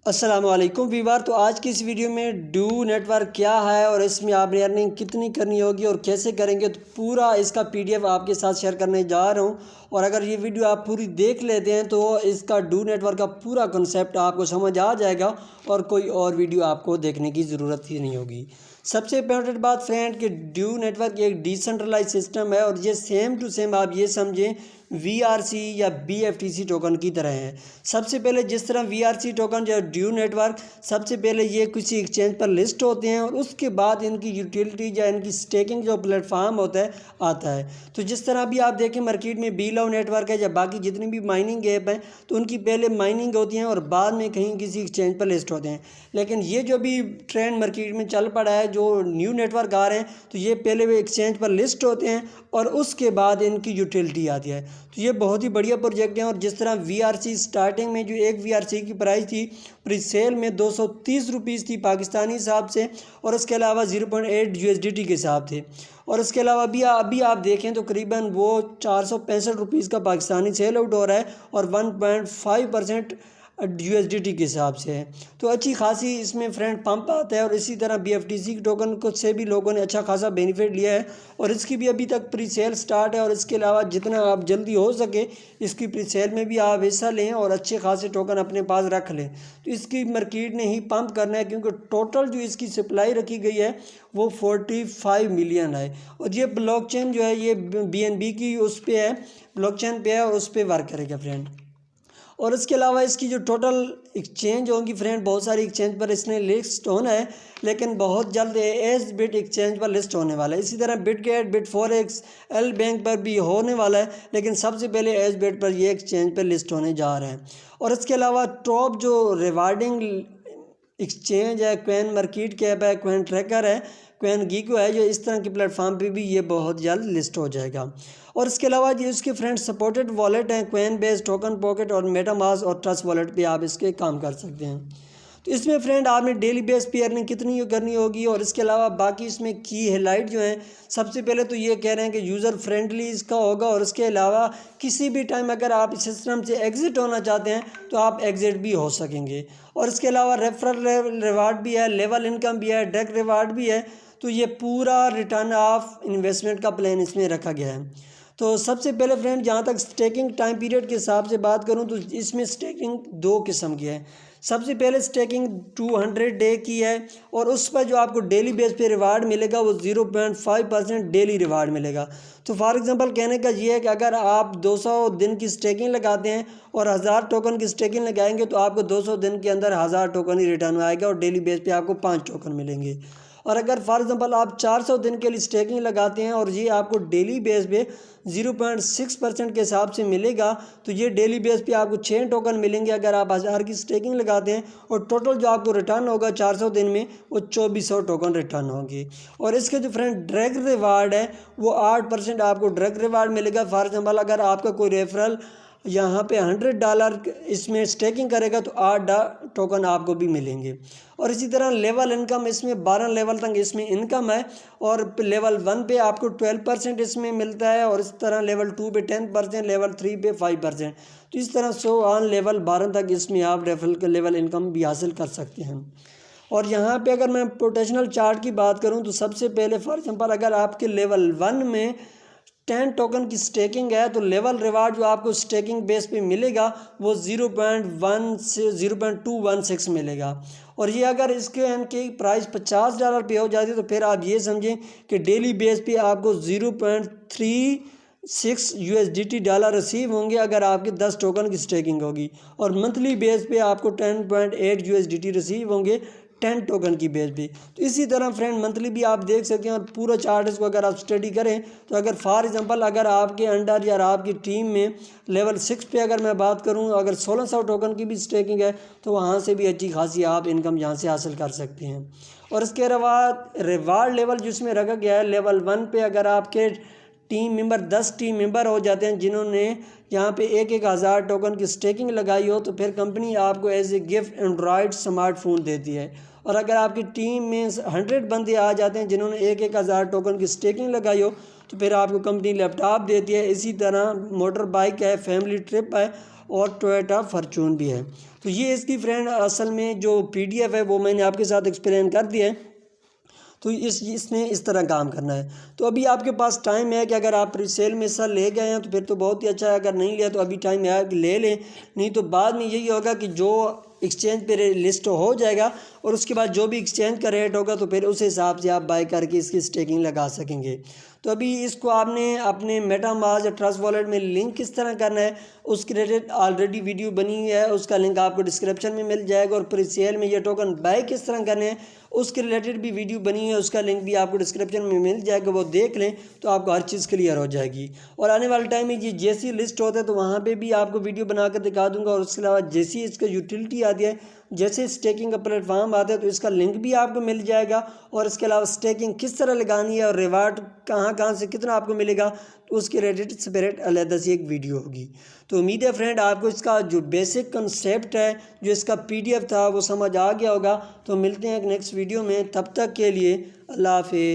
अस्सलाम वालेकुम वीवर। तो आज की इस वीडियो में ड्यू नेटवर्क क्या है और इसमें आपने अर्निंग कितनी करनी होगी और कैसे करेंगे, तो पूरा इसका पीडीएफ आपके साथ शेयर करने जा रहा हूं। और अगर ये वीडियो आप पूरी देख लेते हैं तो इसका ड्यू नेटवर्क का पूरा कंसेप्ट आपको समझ आ जाएगा और कोई और वीडियो आपको देखने की ज़रूरत ही नहीं होगी। सबसे इम्पोर्टेंट बात फ्रेंड कि ड्यू नेटवर्क एक डिसेंट्रलाइज सिस्टम है और ये सेम टू सेम आप ये समझें VRC या BFTC टोकन की तरह है। सबसे पहले जिस तरह VRC टोकन जो ड्यू नेटवर्क, सबसे पहले ये किसी एक्सचेंज पर लिस्ट होते हैं और उसके बाद इनकी यूटिलिटी या इनकी स्टेकिंग जो प्लेटफॉर्म होता है आता है। तो जिस तरह अभी आप देखें मार्केट में बीलव नेटवर्क है या बाकी जितनी भी माइनिंग ऐप हैं, तो उनकी पहले माइनिंग होती हैं और बाद में कहीं किसी एक्सचेंज पर लिस्ट होते हैं। लेकिन ये जो भी ट्रेंड मार्केट में चल पड़ा है, जो न्यू नेटवर्क आ रहे हैं, तो ये पहले वे एक्सचेंज पर लिस्ट होते हैं और उसके बाद इनकी यूटिलिटी आती है। तो ये बहुत ही बढ़िया प्रोजेक्ट है। और जिस तरह VRC स्टार्टिंग में जो एक VRC की प्राइस थी प्री सेल में 230 रुपीज़ थी पाकिस्तानी हिसाब से, और उसके अलावा 0.8 USDT के हिसाब थे। और इसके अलावा अभी आप देखें तो करीबन वो 465 रुपीज़ का पाकिस्तानी सेल आउट हो रहा है और 1.5% USDT के हिसाब से है। तो अच्छी खासी इसमें फ्रेंड पंप आता है। और इसी तरह BFTC टोकन को से भी लोगों ने अच्छा खासा बेनिफिट लिया है और इसकी भी अभी तक प्री सेल स्टार्ट है। और इसके अलावा जितना आप जल्दी हो सके इसकी प्री सेल में भी आप हिस्सा लें और अच्छे खासे टोकन अपने पास रख लें। तो इसकी मार्केट ने ही पंप करना है, क्योंकि टोटल जो इसकी सप्लाई रखी गई है वो 45 मिलियन है। और ये ब्लॉकचेन जो है ये BNB की उस पर है, ब्लॉकचेन पे है और उस पर वर्क करेगा फ्रेंड। और इसके अलावा इसकी जो टोटल एक्सचेंज होंगी फ्रेंड, बहुत सारी एक्सचेंज पर इसने लिस्ट होना है, लेकिन बहुत जल्द एसबिट एक्सचेंज पर लिस्ट होने वाला है। इसी तरह बिटगेट, बिटफॉरेक्स, एल बैंक पर भी होने वाला है, लेकिन सबसे पहले एसबिट पर ये एक्सचेंज पर लिस्ट होने जा रहा है। और इसके अलावा टॉप जो रिवार्डिंग एक्सचेंज है, क्वेन मार्केट कैप है, क्वेन ट्रैकर है, क्वेन गीको है, जो इस तरह के प्लेटफॉर्म पे भी ये बहुत जल्द लिस्ट हो जाएगा। और इसके अलावा ये इसके फ्रेंड सपोर्टेड वॉलेट हैं, क्वेन बेस, टोकन पॉकेट और मेटामास्क और ट्रस्ट वॉलेट पे आप इसके काम कर सकते हैं। तो इसमें फ्रेंड आपने डेली बेस पे अर्निंग कितनी करनी होगी और इसके अलावा बाकी इसमें की हाईलाइट जो हैं, सबसे पहले तो ये कह रहे हैं कि यूज़र फ्रेंडली इसका होगा। और इसके अलावा किसी भी टाइम अगर आप इस सिस्टम से एग्ज़िट होना चाहते हैं तो आप एग्ज़िट भी हो सकेंगे। और इसके अलावा रेफरल रिवार्ड भी है, लेवल इनकम भी है, डायरेक्ट रिवार्ड भी है। तो ये पूरा रिटर्न ऑफ इन्वेस्टमेंट का प्लान इसमें रखा गया है। तो सबसे पहले फ्रेंड जहाँ तक स्टेकिंग टाइम पीरियड के हिसाब से बात करूँ तो इसमें स्टेकिंग दो किस्म की है। सबसे पहले स्टेकिंग 200 डे की है और उस पर जो आपको डेली बेस पे रिवार्ड मिलेगा वो 0.5% डेली रिवार्ड मिलेगा। तो फॉर एग्जांपल कहने का ये है कि अगर आप 200 दिन की स्टेकिंग लगाते हैं और 1000 टोकन की स्टेकिंग लगाएंगे तो आपको 200 दिन के अंदर 1000 टोकन ही रिटर्न आएगा और डेली बेस पे आपको 5 टोकन मिलेंगे। और अगर फॉर एग्जांपल आप 400 दिन के लिए स्टेकिंग लगाते हैं और ये आपको डेली बेस पे 0.6% के हिसाब से मिलेगा, तो ये डेली बेस पे आपको 6 टोकन मिलेंगे अगर आप 1000 की स्टेकिंग लगाते हैं। और टोटल जो आपको रिटर्न होगा 400 दिन में वो 2400 टोकन रिटर्न होंगे। और इसके जो फ्रेंड डायरेक्ट रिवार्ड है वो 8% आपको डायरेक्ट रिवार्ड मिलेगा। फॉर एग्जाम्पल अगर आपका कोई रेफरल यहाँ पे $100 इसमें स्टेकिंग करेगा तो 8 टोकन आपको भी मिलेंगे। और इसी तरह लेवल इनकम इसमें 12 लेवल तक इसमें इनकम है। और लेवल 1 पे आपको 12% इसमें मिलता है और इस तरह लेवल 2 पे 10%, लेवल 3 पे 5%। तो इस तरह सो ऑन लेवल 12 तक इसमें आप रेफरल का लेवल इनकम भी हासिल कर सकते हैं। और यहाँ पे अगर मैं पोटेंशियल चार्ट की बात करूँ तो सबसे पहले फॉर एग्जांपल अगर आपके लेवल 1 में 10 टोकन की स्टेकिंग है तो लेवल रिवार्ड जो आपको स्टेकिंग बेस पे मिलेगा वो 0.1 से 0.216 मिलेगा। और ये अगर इसके इनकी प्राइस $50 पे हो जाती है तो फिर आप ये समझें कि डेली बेस पे आपको 0.36 USDT डॉलर रिसीव होंगे अगर आपके 10 टोकन की स्टेकिंग होगी। और मंथली बेस पे आपको 10.8 USDT रिसीव होंगे 10 टोकन की बेस पे। तो इसी तरह फ्रेंड मंथली भी आप देख सकते हैं। और पूरा चार्ट इसको अगर आप स्टडी करें तो अगर फॉर एग्जांपल अगर आपके अंडर या आपकी टीम में लेवल 6 पे अगर मैं बात करूं, अगर 1600 टोकन की भी स्टेकिंग है तो वहां से भी अच्छी खासी आप इनकम यहाँ से हासिल कर सकते हैं। और इसके अलावा रिवार्ड लेवल जिसमें रखा गया है, लेवल 1 पे अगर आपके टीम मेंबर 10 टीम मेंबर हो जाते हैं जिन्होंने यहाँ पे 1000 टोकन की स्टेकिंग लगाई हो तो फिर कंपनी आपको as a gift Android smartphone देती है। और अगर आपकी टीम में 100 बंदे आ जाते हैं जिन्होंने 1000 टोकन की स्टेकिंग लगाई हो तो फिर आपको कंपनी लैपटॉप देती है। इसी तरह मोटर बाइक है, फैमिली ट्रिप है और टोयोटा फॉर्च्यून भी है। तो ये इसकी फ्रेंड असल में जो PDF है वो मैंने आपके साथ एक्सप्लेन कर दिया है। तो इसने इस तरह काम करना है। तो अभी आपके पास टाइम है कि अगर आप सेल में हिस्सा ले गए हैं तो फिर तो बहुत ही अच्छा है, अगर नहीं लिया तो अभी टाइम है कि ले लें, नहीं तो बाद में यही होगा कि जो एक्सचेंज पे लिस्ट हो जाएगा और उसके बाद जो भी एक्सचेंज का रेट होगा तो फिर उस हिसाब से आप बाय करके इसकी स्टेकिंग लगा सकेंगे। तो अभी इसको आपने अपने मेटामास्क या ट्रस्ट वॉलेट में लिंक किस तरह करना है उसके रिलेटेड ऑलरेडी वीडियो बनी हुई है, उसका लिंक आपको डिस्क्रिप्शन में मिल जाएगा। और प्री सेल में ये टोकन बाय किस तरह करने हैं उसके रिलेटेड भी वीडियो बनी है, उसका लिंक भी आपको डिस्क्रिप्शन में मिल जाएगा, वो देख लें तो आपको हर चीज़ क्लियर हो जाएगी। और आने वाले टाइम में ये जैसी लिस्ट होता है तो वहाँ पे भी आपको वीडियो बनाकर दिखा दूंगा। और उसके अलावा जैसी इसका यूटिलिटी आती है, जैसे स्टेकिंग का प्लेटफॉर्म आता है तो इसका लिंक भी आपको मिल जाएगा। और इसके अलावा स्टेकिंग किस तरह लगानी है और रिवार्ड कहाँ कहाँ से कितना आपको मिलेगा तो उसके रिलेटेड सेपरेट अलग से एक वीडियो होगी। तो उम्मीद है फ्रेंड आपको इसका जो बेसिक कंसेप्ट है, जो इसका PDF था वो समझ आ गया होगा। तो मिलते हैं एक नेक्स्ट वीडियो में, तब तक के लिए अल्लाह हाफिज़।